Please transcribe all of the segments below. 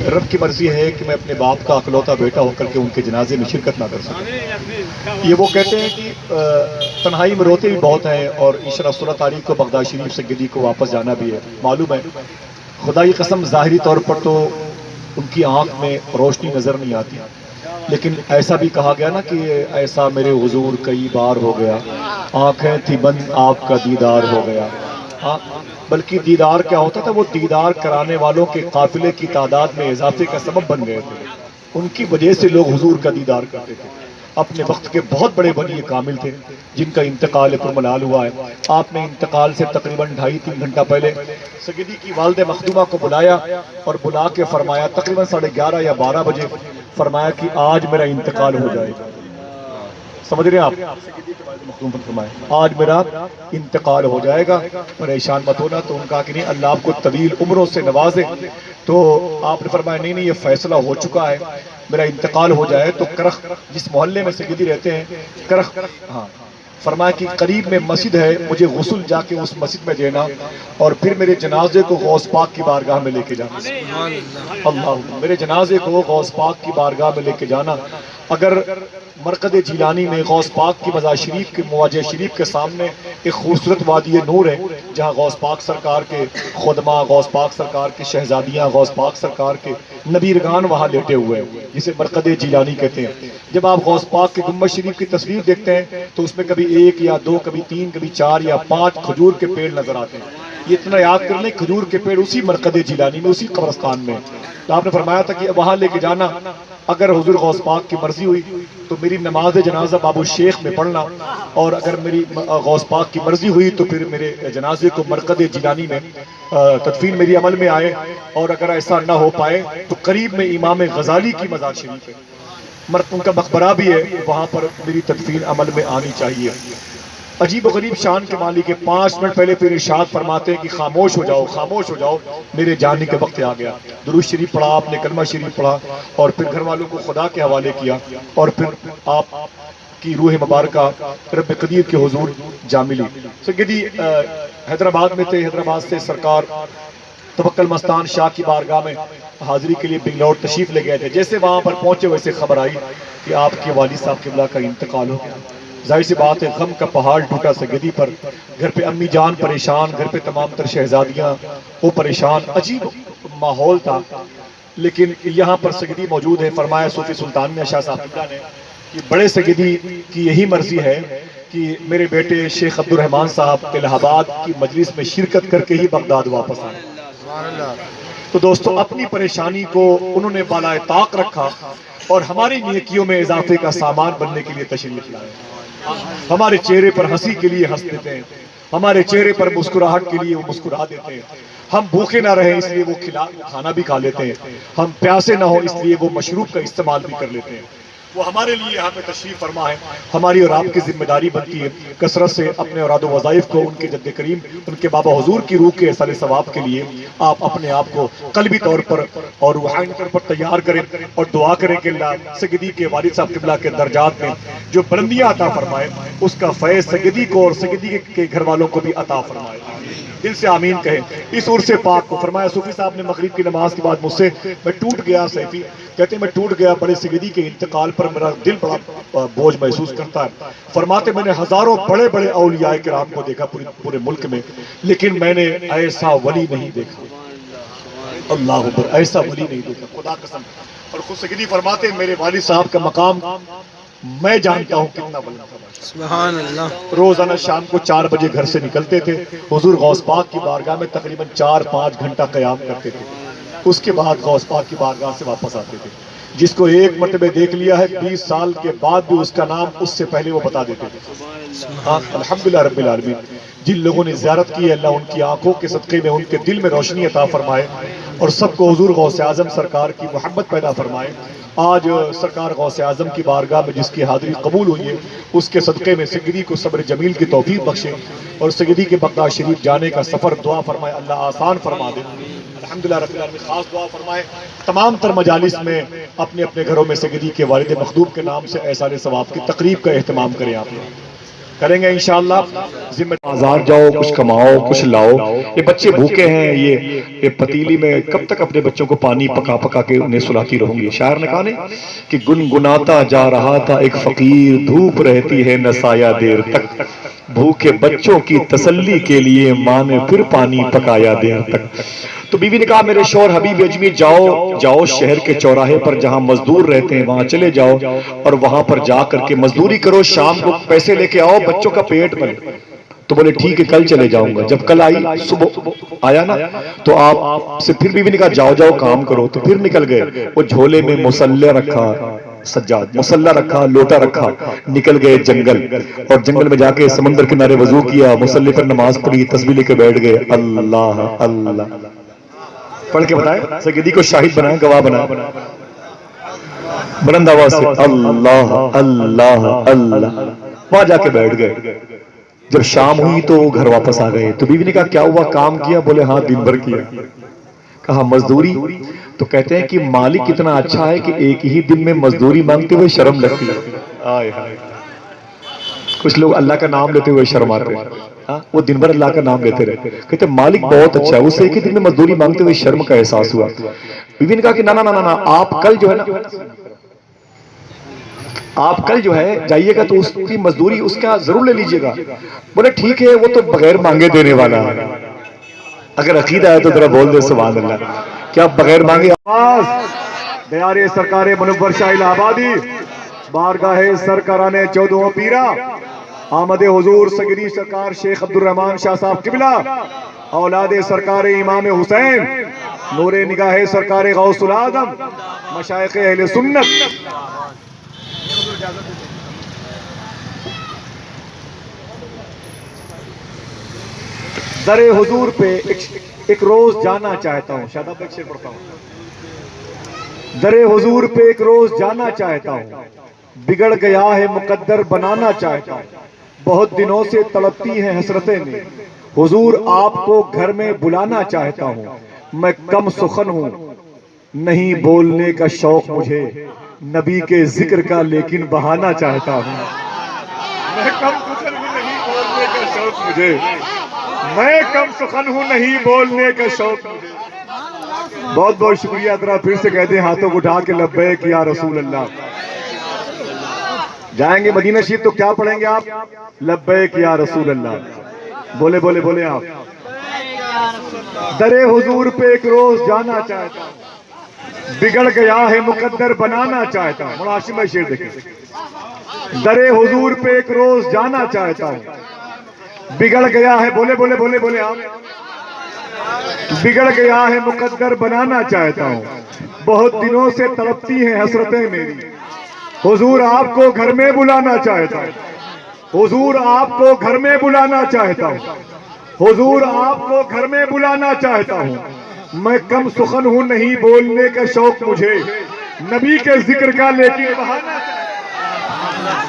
رب کی مرضی ہے کہ میں اپنے باپ کا اکلوتا بیٹا ہو کر کے ان کے جنازے میں شرکت نہ کر سکوں۔ یہ وہ کہتے ہیں کہ تنہائی میں روتے بھی بہت ہیں، اور انشاءاللہ 16 تاریخ کو بغداد شریف سے گدی کو واپس جانا بھی ہے۔ معلوم ہے خدا کی قسم ظاہری طور پر تو ان کی آنکھ میں روشنی نظر نہیں آتی، لیکن ایسا بھی کہا گیا نا کہ ایسا میرے حضور کئی بار ہو گیا، آنکھیں تھی بند آپ کا دیدار ہو گیا۔ بلکہ دیدار کیا ہوتا تھا، وہ دیدار کرانے والوں کے قافلے کی تعداد میں اضافے کا سبب بن گئے تھے، ان کی وجہ سے لوگ حضور کا دیدار کرتے تھے۔ اپنے وقت کے بہت بڑے ولی کامل تھے جن کا انتقال پرملال ہوا ہے۔ آپ نے انتقال سے تقریباً 2.5-3 گھنٹہ پہلے سیدی کی والد مخدومہ کو بلایا اور بلا کے فرمایا تقریباً 11:30 یا 12 بجے فرمایا کہ آج میرا انتقال ہو جائے گا۔ سمجھ رہے ہیں آپ؟ سیدی کے والد مخدوم پر فرمایا آج میرا انتقال ہو جائے گا، پریشان مت ہونا۔ تو ان کا کہ نہیں اللہ آپ کو طویل عمروں سے نوازے۔ تو آپ نے فرمایا نہیں یہ فیصلہ ہو چکا ہے، میرا انتقال ہو جائے تو کرخ جس محلے میں سیدی رہتے ہیں کرخ، ہاں، فرمایا کہ قریب میں مسجد ہے، مجھے غسل جا کے اس مسجد میں دینا اور پھر میرے جنازے کو غوث پاک کی بارگاہ میں لے کے جانا۔ اللہ، میرے جنازے کو غوث پاک کی بارگاہ میں لے کے جانا۔ اگر مرقد جیلانی میں غوث پاک کی مزار شریف کے مواجہ شریف کے سامنے ایک خوبصورت وادی نور ہے جہاں غوث پاک سرکار کے خدمہ، غوث پاک سرکار کی شہزادیاں، غوث پاک سرکار کے نبیرگان وہاں لیٹے ہوئے ہیں جسے مرقد جیلانی کہتے ہیں۔ جب آپ غوث پاک کے گنبد شریف کی تصویر دیکھتے ہیں تو اس میں کبھی 1 یا 2 کبھی 3 کبھی 4 یا 5 کھجور کے پیڑ نظر آتے ہیں۔ یہ اتنا یاد کر لیں کھجور کے پیڑ اسی مرقد جیلانی میں، اسی قبرستان میں۔ تو آپ نے فرمایا تھا کہ وہاں لے کے جانا، اگر حضور غوث پاک کی مرضی ہوئی تو میری نماز جنازہ باب الشیخ میں پڑھنا، اور اگر میری غوث پاک کی مرضی ہوئی تو پھر میرے جنازے کو مرقد جیلانی میں تدفین میری عمل میں آئے، اور اگر ایسا نہ ہو پائے تو قریب میں امام غزالی کی مزار شریف ہے، ان کا مقبرہ بھی ہے، وہاں پر میری تدفین عمل میں آنی چاہیے۔ عجیب و غریب شان کے مالک ہے، 5 منٹ پہلے پھر ارشاد فرماتے ہیں کہ خاموش ہو جاؤ، خاموش ہو جاؤ، میرے جانے کے وقت آ گیا۔ درود شریف پڑھا آپ نے، کلمہ شریف پڑھا، اور پھر گھر والوں کو خدا کے حوالے کیا، اور پھر آپ کی روح مبارکہ رب قدیر کے حضور جا ملی۔ سیدی حیدرآباد میں تھے، حیدرآباد سے سرکار توکل مستان شاہ کی بارگاہ میں حاضری کے لیے بنگلور تشریف لے گئے تھے۔ جیسے وہاں پر پہنچے ویسے خبر آئی کہ آپ کے والد صاحب قبلہ کا انتقال ہو گیا۔ ظاہر سی بات ہے غم کا پہاڑ ٹوٹا سیدی پر، گھر پہ امی جان پریشان، گھر پہ تمام تر شہزادیاں وہ پریشان، عجیب ماحول تھا۔ لیکن یہاں پر سیدی موجود ہے، فرمایا صوفی سلطان میں شاہ صاحب قبلہ نے کہ بڑے سیدی کی یہی مرضی ہے کہ میرے بیٹے شیخ عبد الرحمن صاحب الہ آباد کی مجلس میں شرکت کر کے ہی بغداد واپس آئے۔ تو دوستو اپنی پریشانی کو انہوں نے بالائے طاق رکھا اور ہماری نیکیوں میں اضافے کا سامان بننے کے لیے تشریف لائے۔ ہمارے چہرے پر ہنسی کے لیے ہنس دیتے ہیں، ہمارے چہرے پر مسکراہٹ کے لیے وہ مسکرا دیتے ہیں، ہم بھوکے نہ رہیں اس لیے وہ کھانا بھی کھا لیتے ہیں، ہم پیاسے نہ ہوں اس لیے وہ مشروب کا استعمال بھی کر لیتے ہیں۔ وہ ہمارے لیے یہاں پہ تشریف فرما ہے۔ ہماری اور آپ کی ذمہ داری بنتی ہے کثرت سے اپنے اوراد و وظائف کو ان کے جد کریم، ان کے بابا حضور کی روح کے احسان ثواب کے لیے آپ اپنے آپ کو قلبی طور پر اور روحانی طور پر تیار کریں اور دعا کریں کہ اللہ سیدی کے والد صاحب قبلہ کے درجات میں جو بلندیاں عطا فرمائے، اس کا فیض سیدی کو اور سیدی کے گھر والوں کو بھی عطا فرمائے۔ دل سے آمین کہیں۔ اس عرص پاک کو فرمایا صوفی صاحب نے مغرب کی نماز کے بعد مجھ سے، میں ٹوٹ گیا، سیفی کہتے ہیں میں ٹوٹ گیا، بڑے سیدی کے انتقال پر میرا دل بڑا بوجھ محسوس کرتا ہے۔ فرماتے میں نے ہزاروں بڑے بڑے اولیاء کرام کو دیکھا پورے ملک میں، لیکن میں نے ایسا ولی نہیں دیکھا، اللہ اکبر، ایسا ولی نہیں دیکھا خدا قسم۔ اور خود سیدی فرماتے ہیں میرے والد صاحب کا مقام میں جانتا ہوں کتنا بلند تھا۔ سبحان اللہ۔ روزانہ شام کو 4 بجے گھر سے نکلتے تھے، حضور غوث پاک کی بارگاہ میں تقریباً 4-5 گھنٹہ قیام کرتے تھے، اس کے بعد غوث پاک کی بارگاہ سے واپس آتے تھے۔ جس کو ایک مرتبہ دیکھ لیا ہے 20 سال کے بعد بھی اس کا نام اس سے پہلے وہ بتا دیتے تھے۔ ہاں الحمدللہ رب العالمین، جن لوگوں نے زیارت کی ہے اللہ ان کی آنکھوں کے صدقے میں ان کے دل میں روشنی عطا فرمائے اور سب کو حضور غوث اعظم سرکار کی محبت پیدا فرمائے۔ آج سرکار غوث اعظم کی بارگاہ میں جس کی حاضری قبول ہوئی ہے اس کے صدقے میں سیدی کو صبر جمیل کی توفیق بخشے اور سیدی کے بغداد شریف جانے کا سفر دعا فرمائے اللہ آسان فرما دے۔ الحمدللہ رب العالمین خاص دعا فرمائے تمام تر مجالس میں اپنے اپنے گھروں میں سیدی کے والد مخدوم کے نام سے احسان ثواب کی تقریب کا اہتمام کریں آپ۔ کریں گے انشاءاللہ. ذمہ بازار جاؤ، کچھ کماؤ، کچھ لاؤ. یہ بچے بھوکے ہیں، یہ پتیلی میں کب تک اپنے بچوں کو پانی پکا پکا کے انہیں سلاتی رہوں گی. شاعر نے کہا نہیں کہ گنگناتا جا رہا تھا ایک فقیر، دھوپ رہتی ہے نہ سایہ دیر تک، بھوکے بچوں کی تسلی کے لیے ماں نے پھر پانی پکایا دیر تک. تو بیوی نے کہا میرے شوہر حبیب اجمی جاؤ شہر کے چوراہے پر جہاں مزدور رہتے ہیں وہاں چلے جاؤ اور وہاں پر جا کر کے مزدوری کرو، شام کو پیسے لے کے آؤ، بچوں کا پیٹ بھرے. تو بولے ٹھیک ہے کل چلے جاؤں گا. جب کل آئی، صبح آیا نا، تو آپ سے پھر بیوی نے کہا جاؤ کام کرو. تو پھر نکل گئے. وہ جھولے میں مصلی رکھا، سجاد مصلی رکھا، لوٹا رکھا، نکل گئے جنگل. اور جنگل میں جا کے سمندر کنارے وضو کیا، مصلی پر نماز پڑھی، تسبیح لے کے بیٹھ گئے. اللہ اللہ پڑھ کے بتائیں، سیدی کو شاہد بنائیں، گواہ بنائیں بلند آواز سے اللہ اللہ اللہ. وہاں جا کے بیٹھ گئے. جب شام ہوئی تو گھر واپس آ گئے. تو بیوی نے کہا کیا ہوا، کام کیا؟ بولے ہاں دن بھر کیا. کہا مزدوری؟ تو کہتے ہیں کہ مالک اتنا اچھا ہے کہ ایک ہی دن میں مزدوری مانگتے ہوئے شرم لگتی ہے. کچھ لوگ اللہ کا نام لیتے ہوئے شرم آتے ہیں، وہ دن بھر اللہ کا نام لیتے رہے. کہتے مالک بہت اچھا ہے، اسے ایک ہی دن میں مزدوری مانگتے ہوئے شرم کا احساس ہوا. بیوی نے کہا کہ نا آپ کل جو ہے نا، آپ کل جو ہے جائیے گا تو اس کی مزدوری اس کا ضرور لے لیجئے گا. بولے ٹھیک ہے، وہ تو بغیر مانگے دینے والا ہے. اگر عقیدہ ہے تو ذرا بول دے سبحان اللہ. کیا بغیر مانگے؟ دیار سرکار منور شاہ الہ آبادی، بارگاہ سرکاران چودھواں پیرا، آمد حضور سیدی سرکار شیخ عبدالرحمن شاہ صاحب قبلہ، اولاد سرکار امام حسین، نور نگاہ سرکار غوث العظم، مشائخ اہل سنت. در حضور پہ ایک روز جانا چاہتا ہوں. شاداب ایک شعر پڑھتا ہوں. در حضور پہ ایک روز جانا چاہتا ہوں، بگڑ گیا ہے مقدر بنانا چاہتا ہوں. بہت دنوں سے تڑپتی ہیں حسرتیں میں، حضور آپ کو گھر میں بلانا چاہتا ہوں. میں کم سخن ہوں نہیں بولنے کا شوق مجھے، نبی کے ذکر کا لیکن بہانا چاہتا ہوں. میں کم سخن ہوں نہیں بولنے کا شوق مجھے، میں کم سخن ہوں نہیں بولنے کا شوق مجھے. بہت بہت شکریہ. ذرا پھر سے کہتے ہیں ہاتھوں کو اٹھا کے لبیک یا رسول اللہ. جائیں گے مدینہ شریف تو کیا پڑھیں گے آپ؟ لبیک یا رسول اللہ. بولے بولے بولے آپ. در حضور پہ ایک روز جانا چاہتا ہوں، بگڑ گیا ہے مقدر بنانا چاہتا ہوں. مولانا ہاشم بھائی شعر دیکھیں. در حضور پہ ایک روز جانا چاہتا ہوں، بگڑ گیا ہے، بولے بولے بولے بولے آپ، بگڑ گیا ہے مقدر بنانا چاہتا ہوں. بہت دنوں سے تڑپتی ہیں حسرتیں میری، حضور آپ کو گھر میں بلانا چاہتا ہوں. حضور آپ کو گھر میں بلانا چاہتا ہوں. حضور آپ کو گھر میں بلانا چاہتا ہوں. میں کم سخن ہوں نہیں بولنے کا شوق مجھے، نبی کے ذکر کا لیکن بہانا چاہتا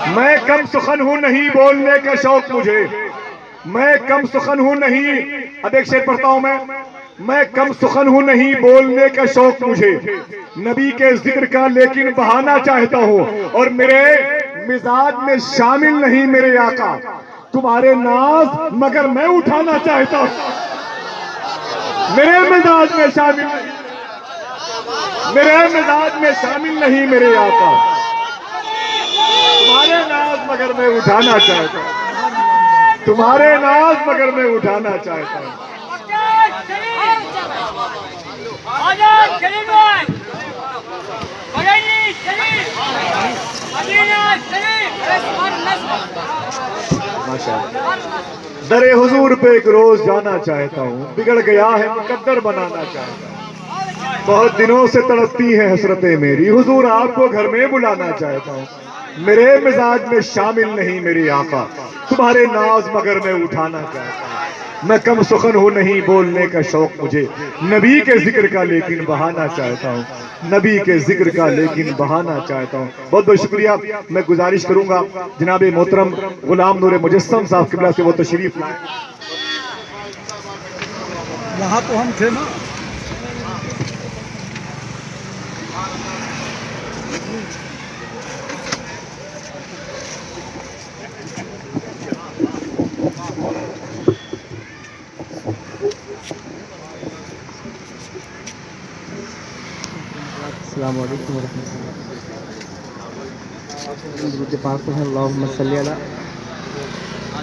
ہوں. میں کم سخن ہوں نہیں بولنے کا شوق مجھے، میں کم سخن ہوں نہیں. اب ایک شعر پڑھتا ہوں میں کم سخن ہوں نہیں بولنے کا شوق مجھے، نبی کے ذکر کا لیکن بہانا چاہتا ہوں. اور میرے مزاج میں شامل نہیں میرے آقا تمہارے ناز، مگر میں اٹھانا چاہتا ہوں. میرے مزاج میں شامل نہیں، میرے مزاج میں شامل نہیں میرے آقا تمہارے ناز، مگر میں اٹھانا چاہتا ہوں. تمہارے ناز مگر میں اٹھانا چاہتا ہوں. در حضور پہ ایک روز جانا چاہتا ہوں، بگڑ گیا ہے مقدر بنانا چاہتا ہوں. بہت دنوں سے تڑپتی ہیں حسرتیں میری، حضور آپ کو گھر میں بلانا چاہتا ہوں. میرے مزاج میں شامل نہیں میرے آقا تمہارے ناز، مگر میں اٹھانا چاہتا ہوں. میں کم سخن ہوں نہیں بولنے کا شوق مجھے، نبی کے ذکر کا لیکن بہانا چاہتا ہوں. نبی کے ذکر کا لیکن بہانا چاہتا ہوں. بہت بہت شکریہ. میں گزارش کروں گا جناب محترم غلام نور مجسم صاحب قبلہ سے وہ تشریف لائیں. یہاں تو ہم تھے نا. السلام علیکم ورحمۃ اللہ. درود پاک پڑھیں. اللہم صلی علی